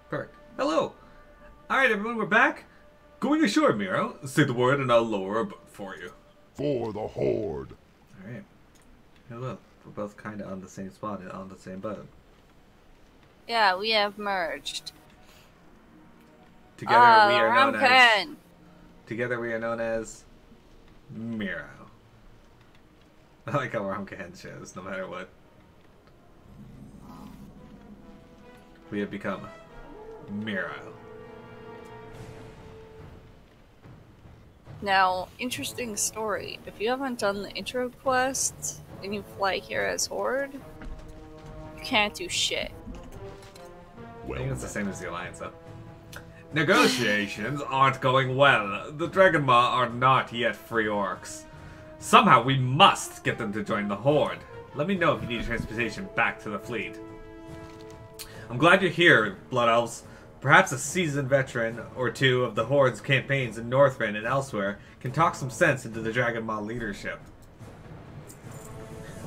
Perfect. Hello! Alright, everyone, we're back. Going ashore, Miro. Say the word and I'll lower a boat for you. For the Horde. Alright. Hello. We're both kind of on the same spot and on the same boat. Yeah, we have merged. Together we are known as... Together we are known as... Miro. I like how Ramkahen shows, no matter what. We have become Miro. Now, interesting story. If you haven't done the intro quest and you fly here as Horde, you can't do shit. I think it's the same as the Alliance, though. Negotiations aren't going well. The Dragonmaw are not yet free orcs. Somehow we must get them to join the Horde. Let me know if you need transportation back to the fleet. I'm glad you're here, Blood Elves. Perhaps a seasoned veteran or two of the Horde's campaigns in Northrend and elsewhere can talk some sense into the Dragonmaw leadership.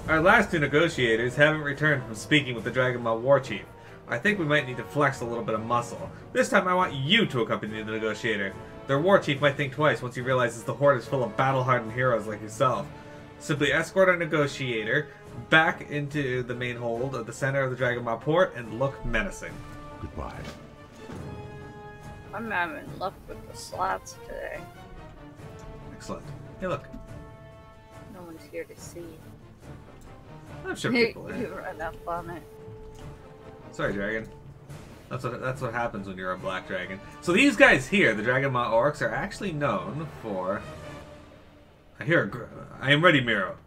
Our last two negotiators haven't returned from speaking with the Dragonmaw Warchief. I think we might need to flex a little bit of muscle. This time I want you to accompany the negotiator. Their Warchief might think twice once he realizes the Horde is full of battle-hardened heroes like yourself. Simply escort our negotiator back into the main hold at the center of the Dragonmaw port and look menacing. Goodbye. I'm having luck with the slots today. Excellent. Hey, look. No one's here to see. I'm sure people are. You run up on it. Sorry, dragon. That's what happens when you're a black dragon. So these guys here, the Dragonmaw Orcs, are actually known for... I am ready, Miro.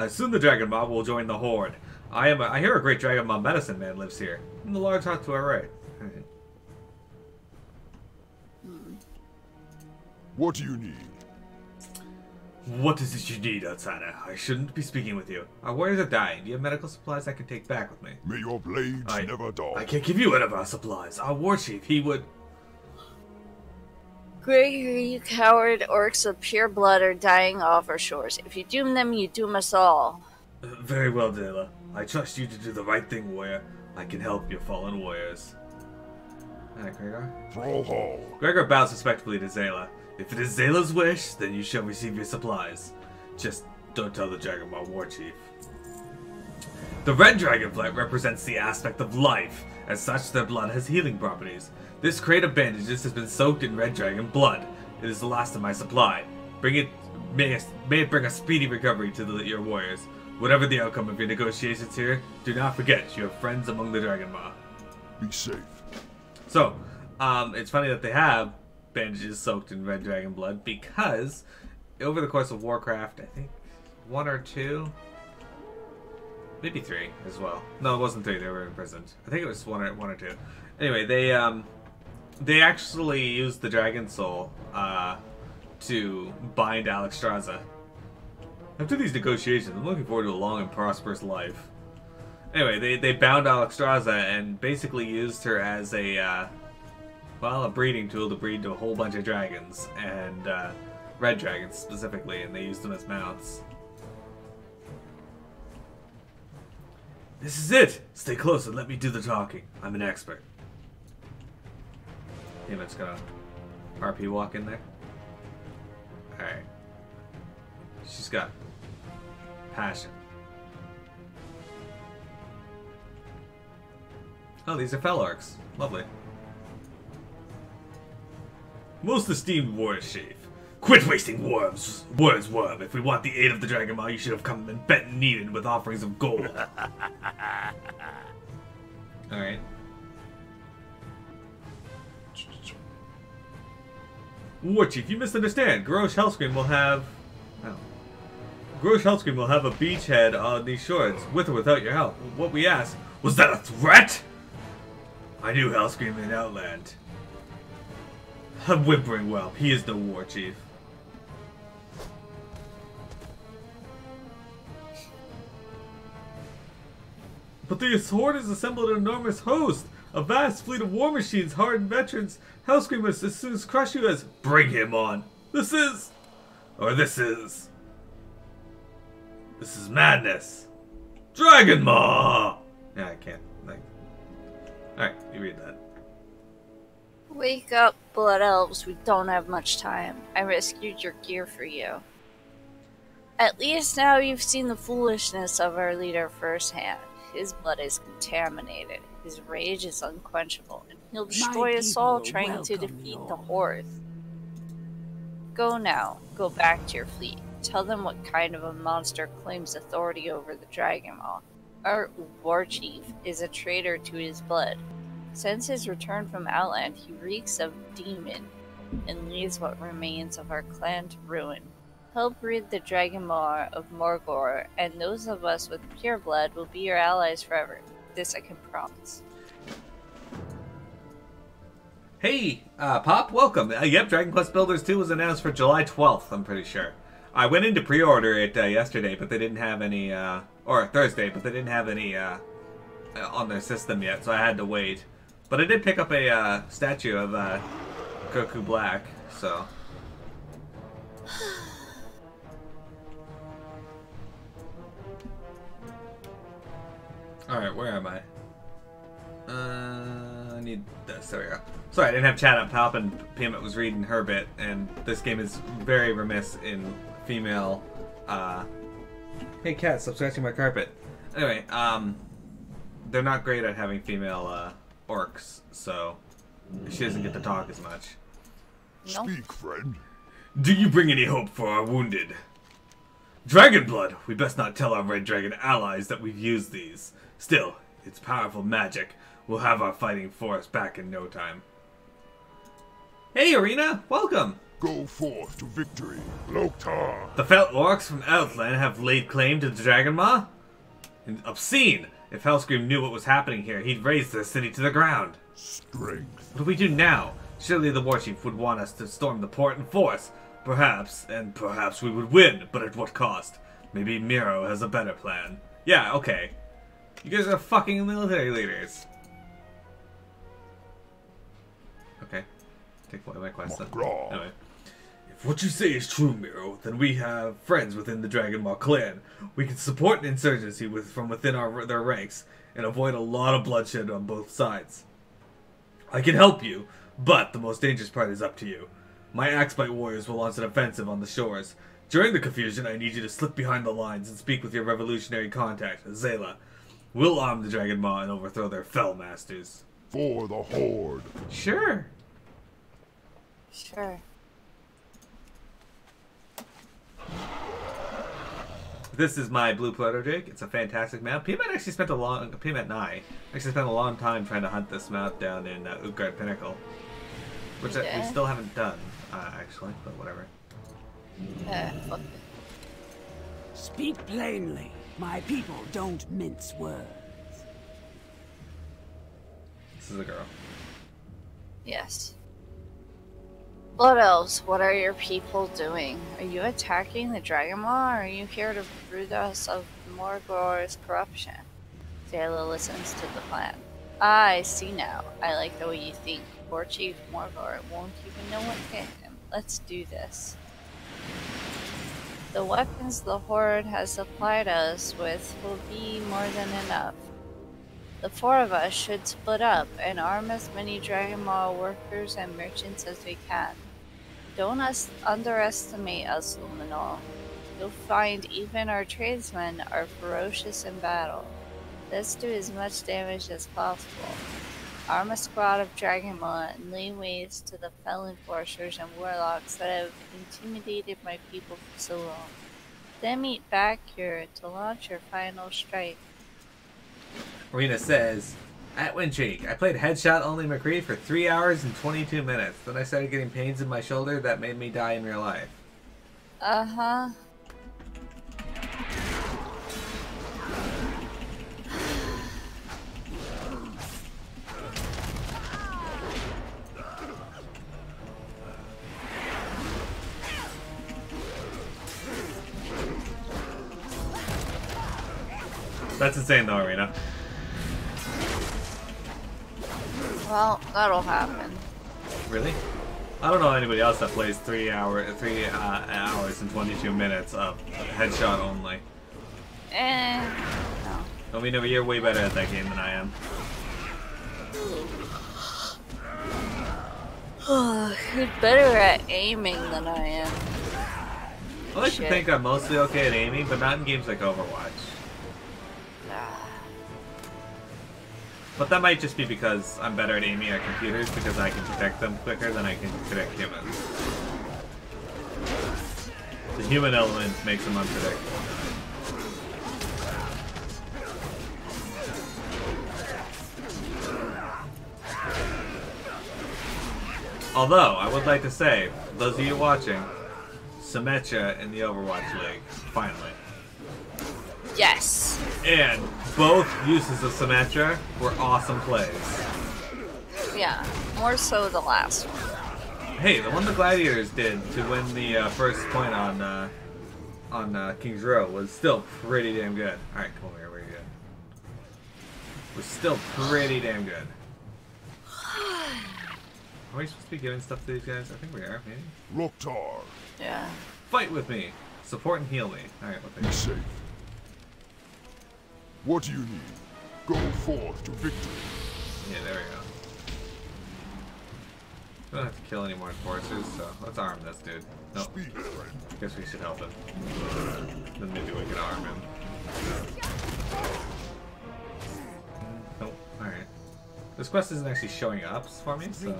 Soon the Dragonmaw will join the Horde. I hear a great Dragonmaw medicine man lives here. In the large hut to our right. Right. What do you need? What is it you need, outsider? I shouldn't be speaking with you. Our warriors are dying. Do you have medical supplies I can take back with me? May your blades never dull. I can't give you any of our supplies. Our warchief, he would... Great, you coward orcs of pure blood are dying off our shores. If you doom them, you doom us all. Very well, Dela. I trust you to do the right thing, warrior. I can help your fallen warriors. Alright, Gregor. Thrall Hall. Gregor bows respectfully to Zayla. If it is Zayla's wish, then you shall receive your supplies. Just don't tell the Dragonmaw Warchief. The red dragonflight represents the aspect of life. As such, their blood has healing properties. This crate of bandages has been soaked in red dragon blood. It is the last of my supply. May it bring a speedy recovery to your warriors. Whatever the outcome of your negotiations here, do not forget you have friends among the Dragonmaw. Be safe. So, it's funny that they have bandages soaked in red dragon blood because over the course of Warcraft, I think 1 or 2, maybe 3 as well. No, it wasn't 3. They were imprisoned. I think it was 1 or 2. Anyway, they actually used the Dragon Soul to bind Alexstrasza. After these negotiations, I'm looking forward to a long and prosperous life. Anyway, they bound Alexstrasza and basically used her as a breeding tool to breed to a whole bunch of dragons, and red dragons specifically, and they used them as mounts. This is it! Stay close and let me do the talking. I'm an expert. I'm just gonna RP walk in there. Alright. She's got passion. Oh, these are fell orcs. Lovely. Most esteemed warrior chief, quit wasting words, worm. If we want the aid of the Dragonmaw, you should have come and bent kneaded with offerings of gold. Alright. Warchief, you misunderstand. Grosh Hellscream will have... Oh. Grosh Hellscream will have a beachhead on these shores, with or without your help. What we asked, was that a threat? I knew Hellscream in Outland. A whimpering whelp. He is no war chief. But the Horde has assembled an enormous host. A vast fleet of war machines, hardened veterans. Hellscream must as soon as crush you as... Bring him on. This is madness. Dragonmaw! Yeah, I can't. Alright, you read that. Wake up, Blood Elves. We don't have much time. I rescued your gear for you. At least now you've seen the foolishness of our leader firsthand. His blood is contaminated. His rage is unquenchable, and he'll destroy us all trying to defeat the Horde. Go now. Go back to your fleet. Tell them what kind of a monster claims authority over the Dragonmaw. Our war chief is a traitor to his blood. Since his return from Outland, he reeks of demon and leaves what remains of our clan to ruin. Help rid the Dragonmaw of Morgor, and those of us with pure blood will be your allies forever. This I can promise. Hey, Pop, welcome. Yep, Dragon Quest Builders 2 was announced for July 12th, I'm pretty sure. I went in to pre-order it yesterday, but they didn't have any, or Thursday, but they didn't have any on their system yet, so I had to wait. But I did pick up a statue of Goku Black, so... Alright, where am I? I need this. There we go. Sorry, I didn't have chat up top, and Peanut was reading her bit, and this game is very remiss in female... Hey cat, stop scratching my carpet. Anyway, they're not great at having female orcs, so she doesn't get to talk as much. Nope. Speak, friend. Do you bring any hope for our wounded? Dragonblood! We best not tell our Red Dragon allies that we've used these. Still, it's powerful magic. We'll have our fighting force back in no time. Hey, Arena! Welcome! Go forth to victory, Loktar. The felt orcs from Outland have laid claim to the Dragonmaw? Obscene! If Hellscream knew what was happening here, he'd raze the city to the ground. Strength. What do we do now? Surely the Warchief would want us to storm the port in force. Perhaps, and perhaps we would win, but at what cost? Maybe Miro has a better plan. Yeah, okay. You guys are fucking military leaders. Okay. Take away my quest then. Anyway. If what you say is true, Miro, then we have friends within the Dragonmaw clan. We can support an insurgency from within their ranks and avoid a lot of bloodshed on both sides. I can help you, but the most dangerous part is up to you. My Axebite warriors will launch an offensive on the shores. During the confusion, I need you to slip behind the lines and speak with your revolutionary contact, Zayla. We'll arm the Dragonmaw and overthrow their fell masters. For the Horde. Sure. Sure. This is my blue Pluto Drake. It's a fantastic mount. Peanut actually spent a long time trying to hunt this mount down in Utgard Pinnacle, which we still haven't done, actually. But whatever. Fuck it. Speak plainly. My people don't mince words. This is a girl. Yes. Blood Elves, what are your people doing? Are you attacking the Dragonmaw, or are you here to rid us of Morgor's corruption? Zayla listens to the plan. I see now. I like the way you think. War Chief Morgor won't even know what hit him. Let's do this. The weapons the Horde has supplied us with will be more than enough. The four of us should split up and arm as many Dragonmaw workers and merchants as we can. Don't underestimate us, Luminol. You'll find even our tradesmen are ferocious in battle. Let's do as much damage as possible. Arm a squad of Dragonmaw and lay waste to the fell enforcers and warlocks that have intimidated my people for so long. Then meet back here to launch your final strike. Arena says, at Windcheek, I played Headshot Only McCree for 3 hours and 22 minutes. Then I started getting pains in my shoulder that made me die in real life. Uh-huh. That's insane though, Arena. Well, that'll happen. Really? I don't know anybody else that plays 3 hours and 22 minutes of Headshot Only. No. I mean, you're way better at that game than I am. You're better at aiming than I am. I like to think I'm mostly okay at aiming, but not in games like Overwatch. But that might just be because I'm better at aiming at computers because I can protect them quicker than I can protect humans. The human element makes them unpredictable. Although, I would like to say, for those of you watching, Symmetra in the Overwatch League, finally. Yes. And both uses of Symmetra were awesome plays. Yeah, more so the last one. Hey, the one the Gladiators did to win the first point on King's Row was still pretty damn good. Alright, come over here, we're good. Was still pretty damn good. Are we supposed to be giving stuff to these guys? I think we are, maybe. Loktar. Yeah. Fight with me. Support and heal me. Alright, what the Be safe. What do you need? Go forth to victory. Yeah, there we go. We don't have to kill any more enforcers, so let's arm this dude. Nope. Speak, friend. Guess we should help him. Then maybe we can arm him. Nope. Alright. This quest isn't actually showing up for me, so...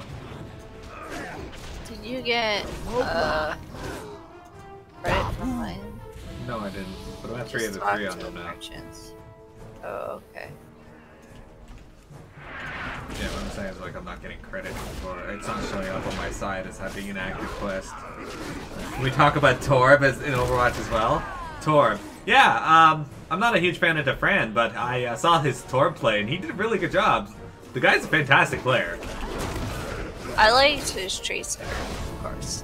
Did you get, credit from mine? No, I didn't. But I'm at 3 of the 3 on them now. Merchants. Oh, okay. Yeah, what I'm saying is, like, I'm not getting credit for it. It's not showing up on my side as having an active quest. Can we talk about Torb as in Overwatch as well? Torb. Yeah, I'm not a huge fan of Defran, but I saw his Torb play, and he did a really good job. The guy's a fantastic player. I liked his Tracer, of course.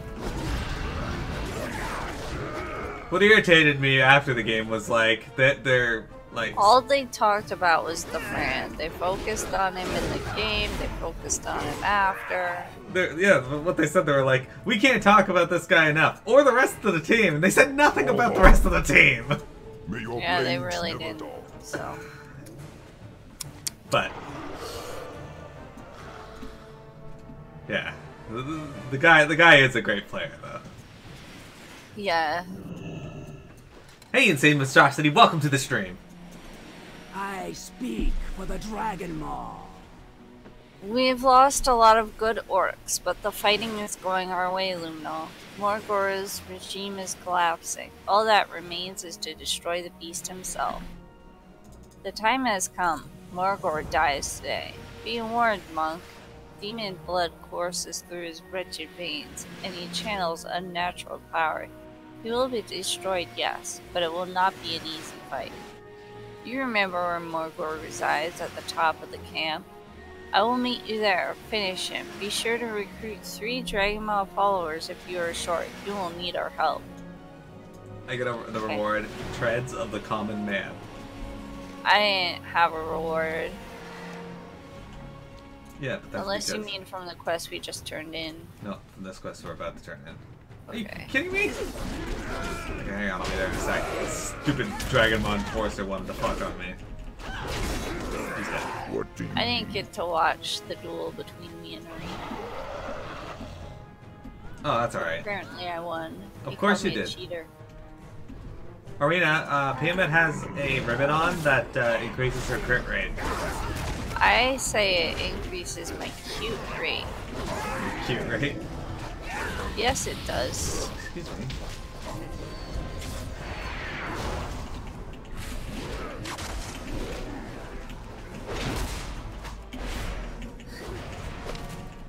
What irritated me after the game was, like, that they're, like... All they talked about was the Fran. They focused on him in the game, they focused on him after. Yeah, what they said, they were like, we can't talk about this guy enough, or the rest of the team, and they said nothing about the rest of the team. Yeah, they really didn't, so... But... yeah. The guy is a great player, though. Yeah. Hey, Insane Monstrosity, welcome to the stream. I speak for the Dragonmaw. We've lost a lot of good orcs, but the fighting is going our way, Lumno. Morgor's regime is collapsing. All that remains is to destroy the beast himself. The time has come. Morgor dies today. Be warned, monk. Demon blood courses through his wretched veins, and he channels unnatural power. He will be destroyed, yes, but it will not be an easy fight. You remember where Morgor resides, at the top of the camp? I will meet you there. Finish him. Be sure to recruit 3 Dragonmaw followers if you are short. You will need our help. I get the reward, Treads of the Common Man. I didn't have a reward. Yeah, but that's unless because... you mean from the quest we just turned in. No, from this quest we're about to turn in. Are Okay. you kidding me? Okay, hang on, I'll be there in a sec. This stupid Dragonmaw Enforcer wanted to fuck on me. He's dead. What do you I didn't get to watch the duel between me and Arena. Oh, that's alright. Apparently I won. Of course you called me a did. Cheater. Arena, Payment has a ribbon on that increases her crit rate. I say it increases my cute rate. Cute, right? Yes, it does. Excuse me.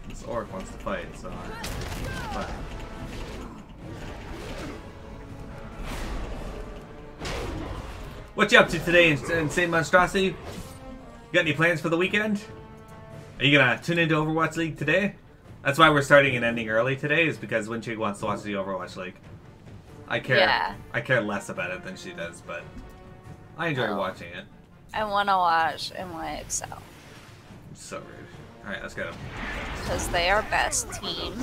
This orc wants to fight, so I'm fine. What you up to today, Insane Monstrosity? You got any plans for the weekend? Are you gonna tune into Overwatch League today? That's why we're starting and ending early today, is because Winchig wants to watch the Overwatch League. I care less about it than she does, but I enjoy watching it. I want to watch NYXL. It's so rude. Alright, let's get him. Because they are best team.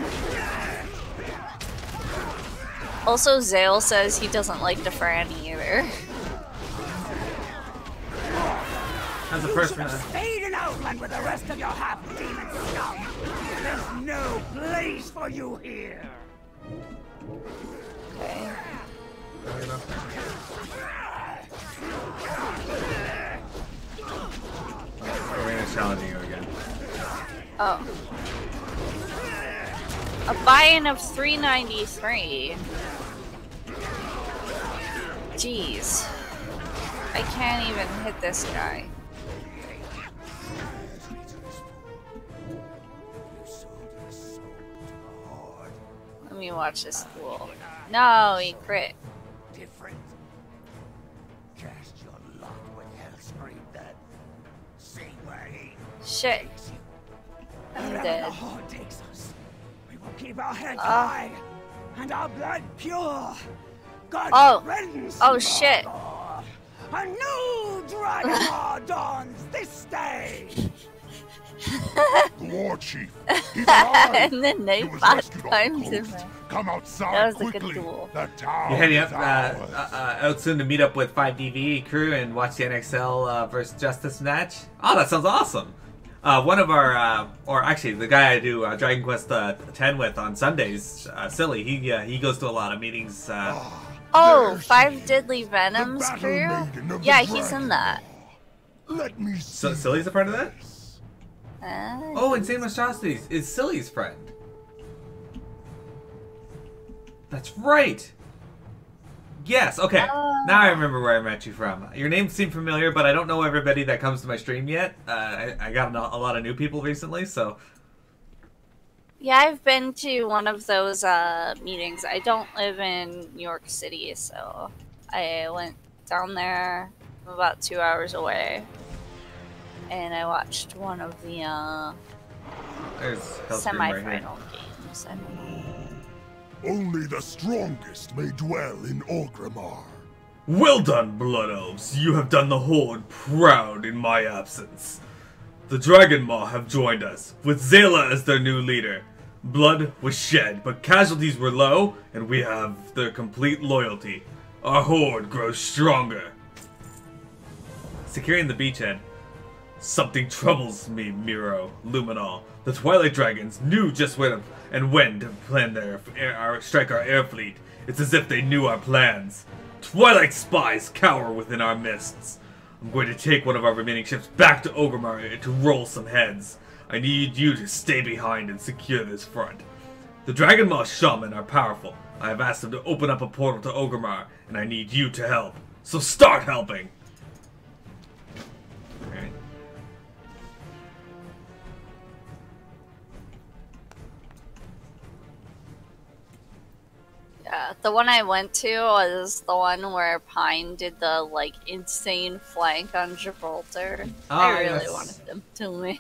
Also, Zale says he doesn't like Defran either. As a first round. Stayed in Outland with the rest of your half-demon scum. There's no place for for you here. Okay. We're gonna challenge you again. Oh. A buy-in of 393. Jeez. I can't even hit this guy. Let me watch this fool. No, he crit. Different. Cast your lot with Hellscream then. See where he Shit. takes you. I'm Wherever dead. the horde takes us, we will keep our heads high and our blood pure. God Oh. riddance, Oh, shit. Mordor. A new Dragonmaw dawns this day. The war chief. He's alive. And then they He was fought rescued off the times in coast. there. Come outside That was a good quickly. duel. The town You're heading is up ours. out soon to meet up with 5DV crew and watch the NXL versus Justice match. Oh, that sounds awesome. One of our, or actually the guy I do Dragon Quest 10 with on Sundays, Silly, he goes to a lot of meetings. Oh, There's 5 Deadly Venoms battle crew? maiden of the Yeah, he's in that. Let me So see. Silly's a part of that? Ah. Oh, Insane Monstrosities is Silly's friend. That's right. Yes, okay. Now I remember where I met you from. Your name seemed familiar, but I don't know everybody that comes to my stream yet. I got a lot of new people recently, so... Yeah, I've been to one of those meetings. I don't live in New York City, so I went down there about 2 hours away. And I watched one of the There's Hellscream right semi-final games. Only the strongest may dwell in Orgrimmar. Well done, Blood Elves. You have done the Horde proud in my absence. The Dragonmaw have joined us, with Zayla as their new leader. Blood was shed, but casualties were low, and we have their complete loyalty. Our Horde grows stronger. Securing the beachhead. Something troubles me, Miro, Luminol. The Twilight Dragons knew just where and when to plan strike our air fleet. It's as if they knew our plans. Twilight spies cower within our mists. I'm going to take one of our remaining ships back to Orgrimmar to roll some heads. I need you to stay behind and secure this front. The Dragonmaw Shaman are powerful. I have asked them to open up a portal to Orgrimmar, and I need you to help. So start helping! Alright. Yeah, the one I went to was the one where Pine did the, like, insane flank on Gibraltar. I really yes. wanted them to win.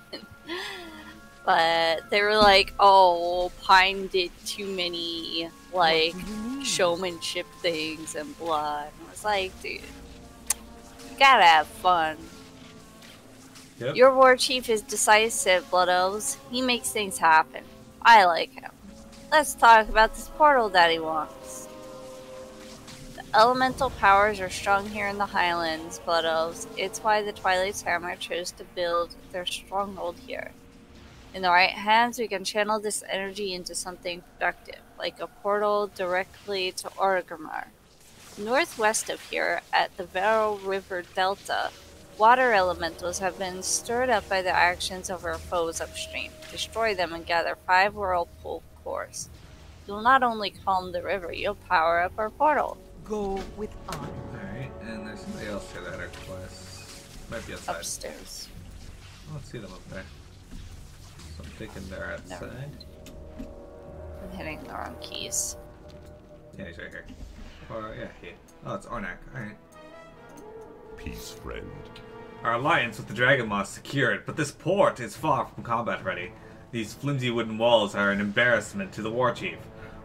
But they were like, oh, Pine did too many, like, showmanship things and blah. And I was like, dude, you gotta have fun. Yep. Your war chief is decisive, Blood Elves. He makes things happen. I like him. Let's talk about this portal that he wants. The elemental powers are strong here in the Highlands, Blood Elves. It's why the Twilight Hammer chose to build their stronghold here. In the right hands, we can channel this energy into something productive, like a portal directly to Orgrimmar. Northwest of here, at the Vero River Delta, water elementals have been stirred up by the actions of our foes upstream. Destroy them and gather 5 whirlpool cores. You'll not only calm the river, you'll power up our portal. Go with honor. Alright, and there's somebody else here that had a quest. Might be outside. Upstairs. I don't see them up there. So I'm thinking they're outside. I'm hitting the wrong keys. Yeah, he's right here. Or, yeah, he. Oh, it's Ornak. Alright. Peace, friend. Our alliance with the Dragonmaw is secured, but this port is far from combat ready. These flimsy wooden walls are an embarrassment to the war chief.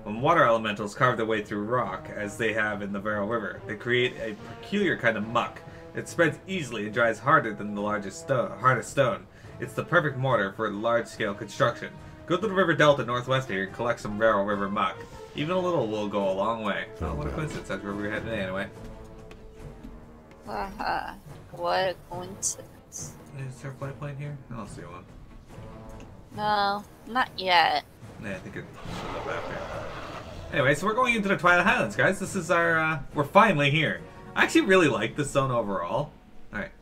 When water elementals carve their way through rock, as they have in the Vero River, they create a peculiar kind of muck. It spreads easily and dries harder than the hardest stone. It's the perfect mortar for large-scale construction. Go to the river delta northwest here and collect some Vero River muck. Even a little will go a long way. Oh, what a coincidence. That's where we're heading anyway. Haha. What a coincidence. Is there a flight plane here? I don't see one. No, not yet. Yeah, I think it shows up after. Anyway, so we're going into the Twilight Highlands, guys. This is our, we're finally here. I actually really like this zone overall. Alright.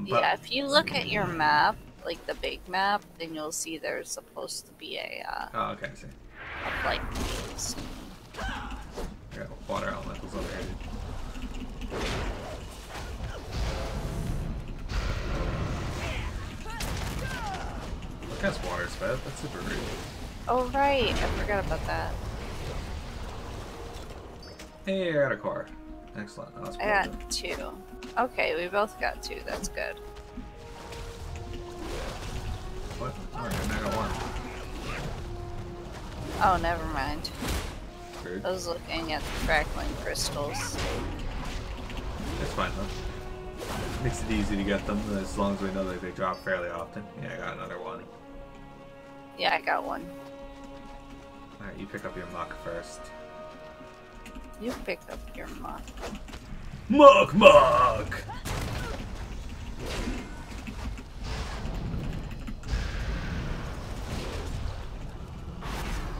Yeah, if you look at your map, like the big map, then you'll see there's supposed to be a, oh, okay, I see. a flight maze. I got water elementals over here. Look, that's water spout. That's super rude. Oh, right. I forgot about that. Hey, I got a car. Excellent. Oh, I got 2. Okay, we both got 2. That's good. What? Oh, I got 1. Oh, never mind. Rude. I was looking at the crackling crystals. It's fine though. Makes it easy to get them as long as we know that they drop fairly often. Yeah, I got another 1. Yeah, I got 1. Alright, you pick up your muck first. You pick up your muck. Muck! Muck!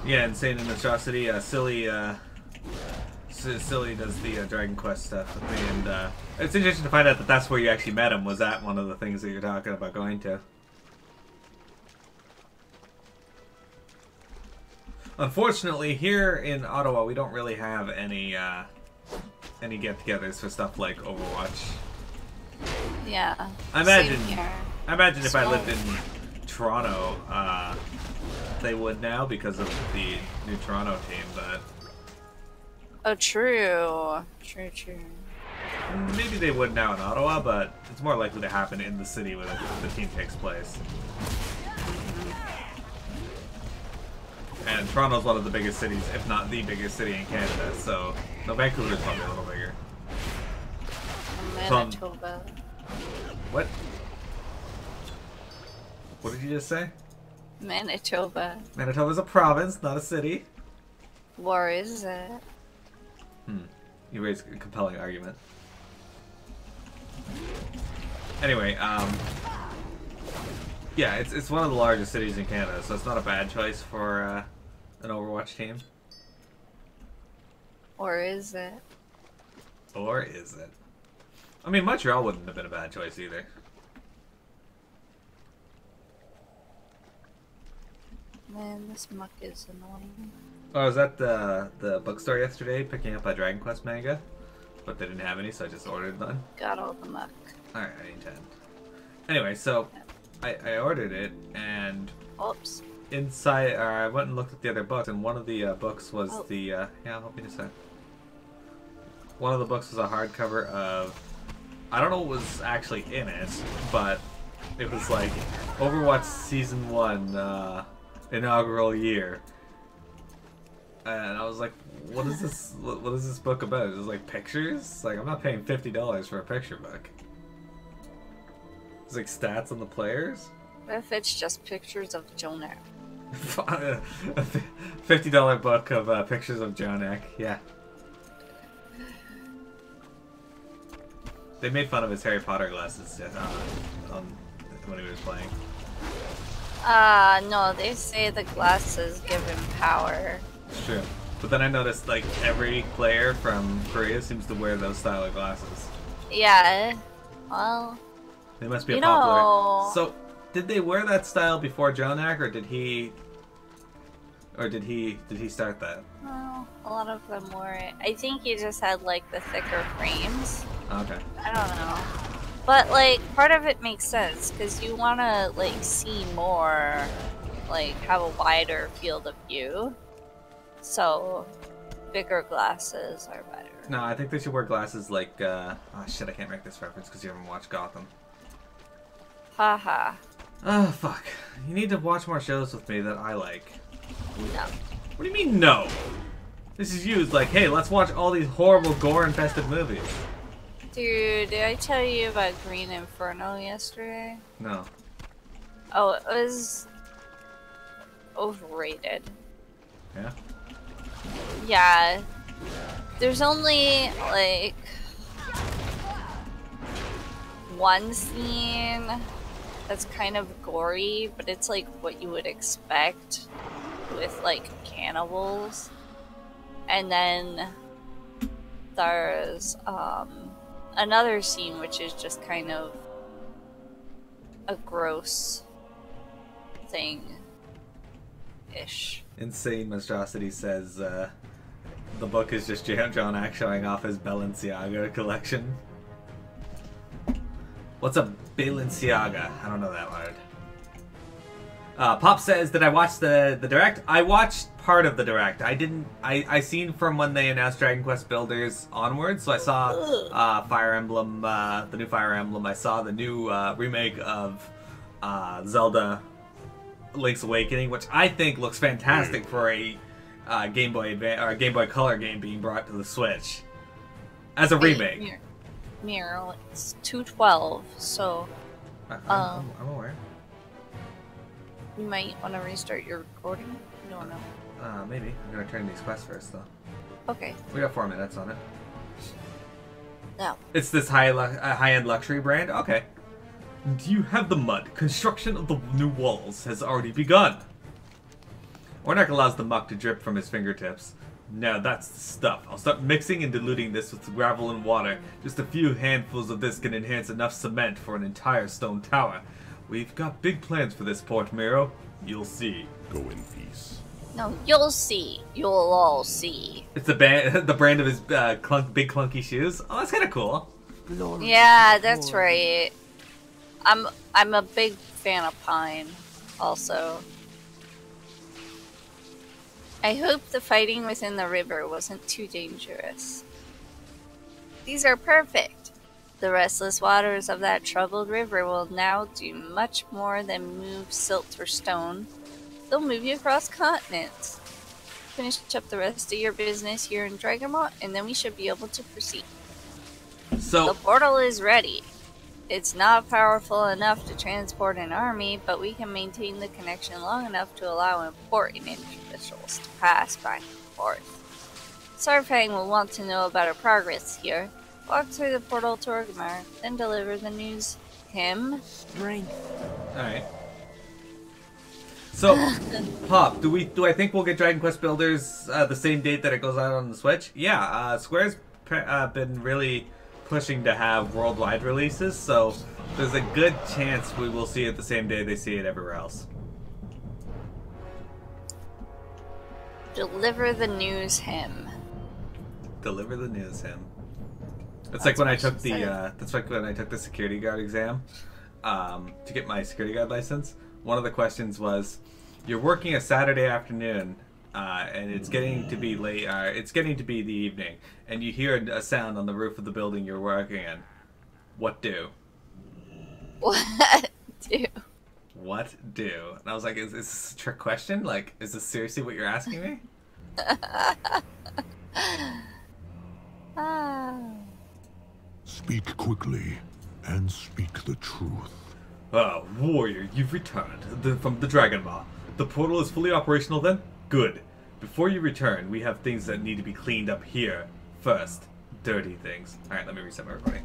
Yeah, Insane and Atrocity, Silly does the Dragon Quest stuff with me, and it's interesting to find out that that's where you actually met him. Was that one of the things that you're talking about going to? Unfortunately, here in Ottawa, we don't really have any get-togethers for stuff like Overwatch. Yeah. I imagine Same if I lived in Toronto, they would now because of the new Toronto team, but Oh, true. True. maybe they would now in Ottawa, but it's more likely to happen in the city where the team takes place. And Toronto's one of the biggest cities, if not the biggest city in Canada, so no, Vancouver's probably a little bigger. Manitoba. What? What did you just say? Manitoba. Manitoba's a province, not a city. Where is it? You raise a compelling argument. Anyway, yeah, it's one of the largest cities in Canada, so it's not a bad choice for an Overwatch team. Or is it? Or is it? I mean, Montreal wouldn't have been a bad choice either. Man, this muck is annoying. Oh, I was at the bookstore yesterday picking up a Dragon Quest manga, but they didn't have any, so I just ordered none. Got all the muck. Alright, I need 10. Anyway, so I ordered it, and Oops. inside, I went and looked at the other books, and one of the books was the, yeah, help me a sec. One of the books was a hardcover of, I don't know what was actually in it, but it was like Overwatch Season 1 inaugural year. And I was like, what is this? What is this book about? Is it like pictures? Like, I'm not paying $50 for a picture book. It's like stats on the players. What if it's just pictures of Jonak? A $50 book of pictures of Jonak. Yeah. They made fun of his Harry Potter glasses when he was playing. No, they say the glasses give him power. It's true. But then I noticed, like, every player from Korea seems to wear those style of glasses. Yeah, well... They must be You popular. know- So, did they wear that style before Jonak, or did he... Or did he start that? Well, a lot of them wore it. I think he just had, like, the thicker frames. Okay. I don't know. But, like, part of it makes sense, because you want to, like, see more, like, have a wider field of view. So, bigger glasses are better. No, I think they should wear glasses like, oh shit, I can't make this reference because you haven't watched Gotham. Haha. Oh, fuck. You need to watch more shows with me that I like. No. What do you mean, no? This is used like, hey, let's watch all these horrible gore-infested movies. Dude, did I tell you about Green Inferno yesterday? No. Oh, it was overrated. Yeah? Yeah. There's only, like, one scene that's kind of gory, but it's like what you would expect. with like cannibals, and then there's another scene which is just kind of a gross thing ish. Insane Monstrosity says the book is just John Ack showing off his Balenciaga collection. What's a Balenciaga? I don't know that word. Pop says that I watched the direct. I watched part of the direct. I didn't. I seen from when they announced Dragon Quest Builders onwards. So I saw Fire Emblem, the new Fire Emblem. I saw the new remake of Zelda Link's Awakening, which I think looks fantastic for a Game Boy Color game being brought to the Switch as a remake. Miro, it's 2:12, so I'm aware. You might want to restart your recording. I don't know. Maybe. I'm gonna turn these quests first, though. Okay. We got 4 minutes on it. No. It's this high-end luxury brand? Okay. Do you have the mud? Construction of the new walls has already begun. Ornak allows the muck to drip from his fingertips. Now that's the stuff. I'll start mixing and diluting this with gravel and water. Just a few handfuls of this can enhance enough cement for an entire stone tower. We've got big plans for this port, Miro. You'll see. Go in peace. No, you'll see. You'll all see. It's the brand of his big clunky shoes. Oh, that's kind of cool. Yeah, that's right. I'm a big fan of pine, also. I hope the fighting within the river wasn't too dangerous. These are perfect. The restless waters of that troubled river will now do much more than move silt or stone. They'll move you across continents. Finish up the rest of your business here in Dragonmaw, and then we should be able to proceed. So the portal is ready. It's not powerful enough to transport an army, but we can maintain the connection long enough to allow important individuals to pass back and forth. Sarfang will want to know about our progress here. Walk through the portal to Orgrimmar, then deliver the news to him. Strength. Alright. So, Pop, do I think we'll get Dragon Quest Builders the same date that it goes out on the Switch? Yeah, Square's been really pushing to have worldwide releases, so there's a good chance we will see it the same day they see it everywhere else. Deliver the news him. Deliver the news him. It's like when I took the that's like when I took the security guard exam to get my security guard license. One of the questions was, you're working a Saturday afternoon and it's getting to be late. It's getting to be the evening, and you hear a sound on the roof of the building you're working in. What do? What do? What do? And I was like, is this a trick question? Like, is this seriously what you're asking me? Speak quickly and speak the truth. Warrior, you've returned from the Dragonmaw. The portal is fully operational then? Good. Before you return, we have things that need to be cleaned up here. First, dirty things. Alright, let me reset my recording.